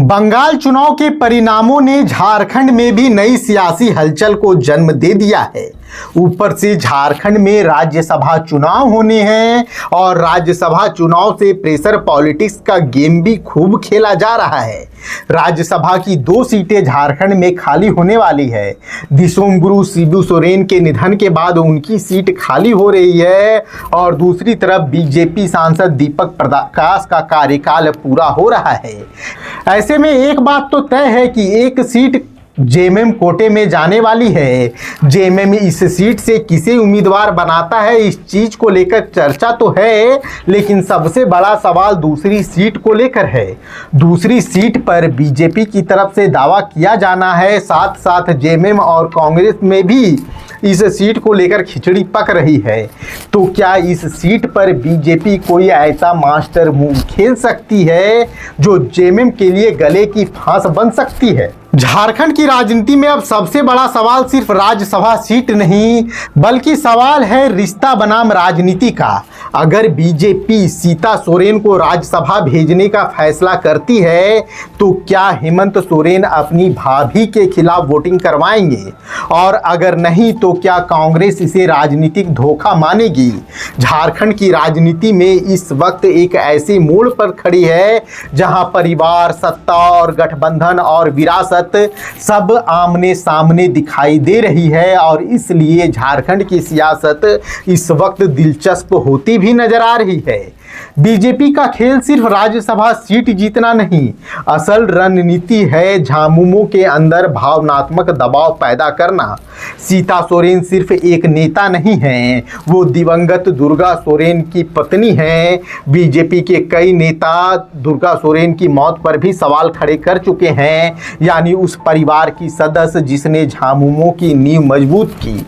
बंगाल चुनाव के परिणामों ने झारखंड में भी नई सियासी हलचल को जन्म दे दिया है। ऊपर से झारखंड में राज्यसभा चुनाव होने हैं और राज्यसभा चुनाव से प्रेशर पॉलिटिक्स का गेम भी खूब खेला जा रहा है। राज्यसभा की 2 सीटें झारखंड में खाली होने वाली है। दिसोम गुरु शिबू सोरेन के निधन के बाद उनकी सीट खाली हो रही है और दूसरी तरफ बीजेपी सांसद दीपक प्रकाश का कार्यकाल पूरा हो रहा है। ऐसे में एक बात तो तय है कि एक सीट जेएमएम कोटे में जाने वाली है। जेएमएम इस सीट से किसे उम्मीदवार बनाता है, इस चीज को लेकर चर्चा तो है, लेकिन सबसे बड़ा सवाल दूसरी सीट को लेकर है। दूसरी सीट पर बीजेपी की तरफ से दावा किया जाना है। साथ साथ जेएमएम और कांग्रेस में भी इस सीट को लेकर खिचड़ी पक रही है। तो क्या इस सीट पर बीजेपी कोई ऐसा मास्टर मूव खेल सकती है जो जेएमएम के लिए गले की फांस बन सकती है? झारखंड की राजनीति में अब सबसे बड़ा सवाल सिर्फ राज्यसभा सीट नहीं, बल्कि सवाल है रिश्ता बनाम राजनीति का। अगर बीजेपी सीता सोरेन को राज्यसभा भेजने का फैसला करती है तो क्या हेमंत सोरेन अपनी भाभी के खिलाफ वोटिंग करवाएंगे? और अगर नहीं तो क्या कांग्रेस इसे राजनीतिक धोखा मानेगी? झारखंड की राजनीति में इस वक्त एक ऐसे मोड़ पर खड़ी है जहां परिवार, सत्ता और गठबंधन और विरासत सब आमने सामने दिखाई दे रही है और इसलिए झारखंड की सियासत इस वक्त दिलचस्प होती भी नजर आ रही है। बीजेपी का खेल सिर्फ राज्यसभा सीट जीतना नहीं, असल रणनीति है झामुमो के अंदर भावनात्मक दबाव पैदा करना। सीता सोरेन सिर्फ एक नेता नहीं है, वो दिवंगत दुर्गा सोरेन की पत्नी है। बीजेपी के कई नेता दुर्गा सोरेन की मौत पर भी सवाल खड़े कर चुके हैं, यानी उस परिवार की सदस्य जिसने झामुमो की नींव मजबूत की।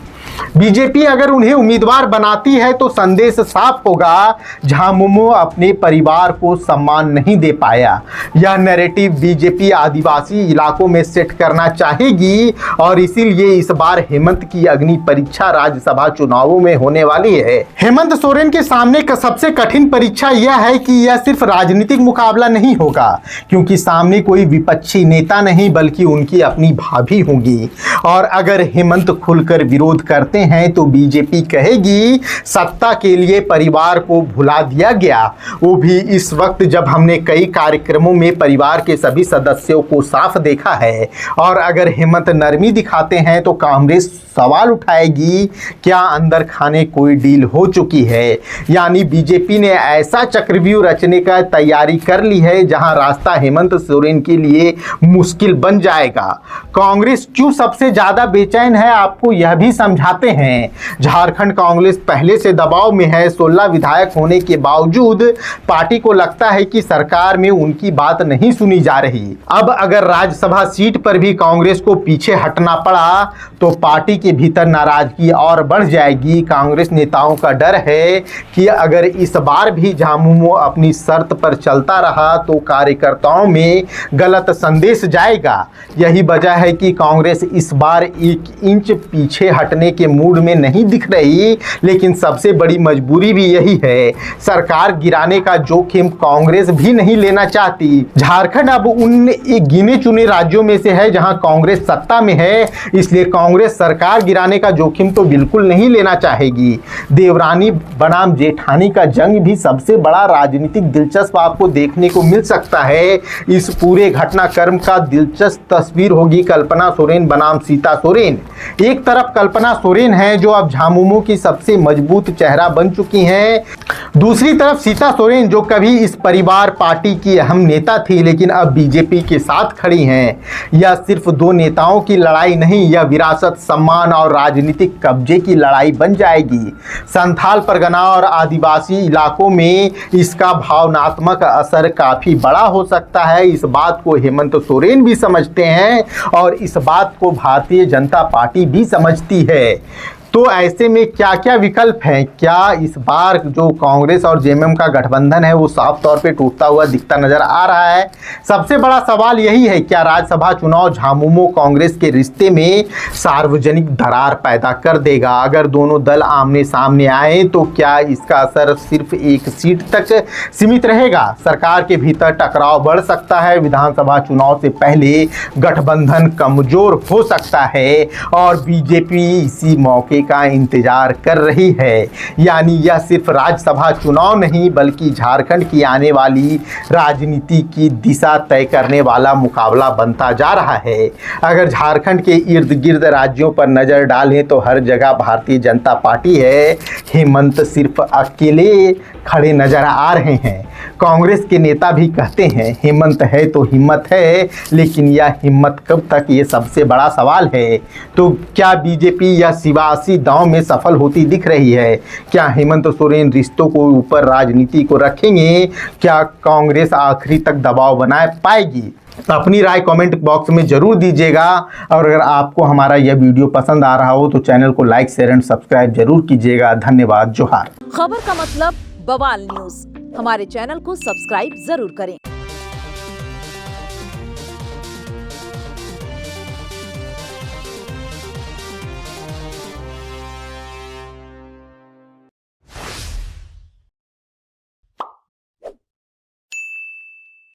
बीजेपी अगर उन्हें उम्मीदवार बनाती है तो संदेश साफ होगा, झामुमो अपने परिवार को सम्मान नहीं दे पाया। यह नैरेटिव बीजेपी आदिवासी इलाकों में सेट करना चाहेगी और इसीलिए इस बार हेमंत की अग्नि परीक्षा राज्यसभा चुनावों में होने वाली है। हेमंत सोरेन के सामने का सबसे कठिन परीक्षा यह है कि यह सिर्फ राजनीतिक मुकाबला नहीं होगा, क्योंकि सामने कोई विपक्षी नेता नहीं बल्कि उनकी अपनी भाभी होंगी। और अगर हेमंत खुलकर विरोध करते हैं तो बीजेपी कहेगी सत्ता के लिए परिवार को भुला दिया गया, वो भी इस वक्त जब हमने कई कार्यक्रमों में परिवार के सभी सदस्यों को साफ देखा है। और अगर हेमंत नरमी दिखाते हैं तो कांग्रेस सवाल उठाएगी, क्या अंदर खाने कोई डील हो चुकी है? यानी बीजेपी ने ऐसा चक्रव्यूह रचने का तैयारी कर ली है जहां रास्ता हेमंत सोरेन के लिए मुश्किल बन जाएगा। कांग्रेस क्यों सबसे ज्यादा बेचैन है, आपको यह भी समझाते हैं। झारखंड कांग्रेस पहले से दबाव में है। 16 विधायक होने के बावजूद पार्टी को लगता है कि सरकार में उनकी बात नहीं सुनी जा रही। अब अगर राज्यसभा सीट पर भी कांग्रेस को पीछे हटना पड़ा तो पार्टी के भीतर नाराजगी और बढ़ जाएगी। कांग्रेस नेताओं का डर है कि अगर इस बार भी झामुमो अपनी शर्त पर चलता रहा तो कार्यकर्ताओं में गलत संदेश जाएगा। यही वजह है कि कांग्रेस इस बार 1 इंच पीछे हटने के मूड में नहीं दिख रही, लेकिन सबसे बड़ी मजबूरी भी यही है। सरकार गिराने का जोखिम कांग्रेस भी नहीं लेना चाहती। झारखंड अब उन गिने चुने राज्यों में से है जहां कांग्रेस सत्ता में है, इसलिए कांग्रेस सरकार गिराने का जोखिम तो बिल्कुल नहीं लेना चाहेगी। देवरानी बनाम जेठानी का जंग भी सबसे बड़ा राजनीतिक दिलचस्प आपको देखने को मिल सकता है। इस पूरे घटनाक्रम का दिलचस्प तस्वीर होगी कल्पना सोरेन बनाम सीता सोरेन। एक तरफ कल्पना सोरेन है जो अब झामुमो की सबसे मजबूत चेहरा बन चुकी हैं, दूसरी तरफ सीता सोरेन जो कभी इस परिवार पार्टी की अहम नेता थी लेकिन अब बीजेपी के साथ खड़ी हैं। यह सिर्फ 2 नेताओं की लड़ाई नहीं, यह विरासत, सम्मान और राजनीतिक कब्जे की लड़ाई बन जाएगी। संथाल परगना और आदिवासी इलाकों में इसका भावनात्मक असर काफी बड़ा हो सकता है। इस बात को हेमंत सोरेन भी समझते हैं और इस बात को भारतीय जनता पार्टी भी समझती है। तो ऐसे में क्या क्या विकल्प हैं? क्या इस बार जो कांग्रेस और जेएमएम का गठबंधन है वो साफ तौर पे टूटता हुआ दिखता नजर आ रहा है? सबसे बड़ा सवाल यही है, क्या राज्यसभा चुनाव झामुमो कांग्रेस के रिश्ते में सार्वजनिक दरार पैदा कर देगा? अगर दोनों दल आमने सामने आए तो क्या इसका असर सिर्फ एक सीट तक सीमित रहेगा? सरकार के भीतर टकराव बढ़ सकता है, विधानसभा चुनाव से पहले गठबंधन कमजोर हो सकता है और बीजेपी इसी मौके का इंतजार कर रही है। यानी यह सिर्फ राज्यसभा चुनाव नहीं बल्कि झारखंड की आने वाली राजनीति की दिशा तय करने वाला मुकाबला बनता जा रहा है। अगर झारखंड के इर्द गिर्द राज्यों पर नजर डालें तो हर जगह भारतीय जनता पार्टी है। हेमंत सिर्फ अकेले खड़े नजर आ रहे हैं। कांग्रेस के नेता भी कहते हैं हेमंत है तो हिम्मत है, लेकिन यह हिम्मत कब तक, ये सबसे बड़ा सवाल है। तो क्या बीजेपी यह सियासी दांव में सफल होती दिख रही है? क्या हेमंत सोरेन रिश्तों को ऊपर राजनीति को रखेंगे? क्या कांग्रेस आखिरी तक दबाव बनाए पाएगी? अपनी राय कमेंट बॉक्स में जरूर दीजिएगा और अगर आपको हमारा यह वीडियो पसंद आ रहा हो तो चैनल को लाइक शेयर एंड सब्सक्राइब जरूर कीजिएगा। धन्यवाद। जोहार। खबर का मतलब बवाल न्यूज, हमारे चैनल को सब्सक्राइब जरूर करें।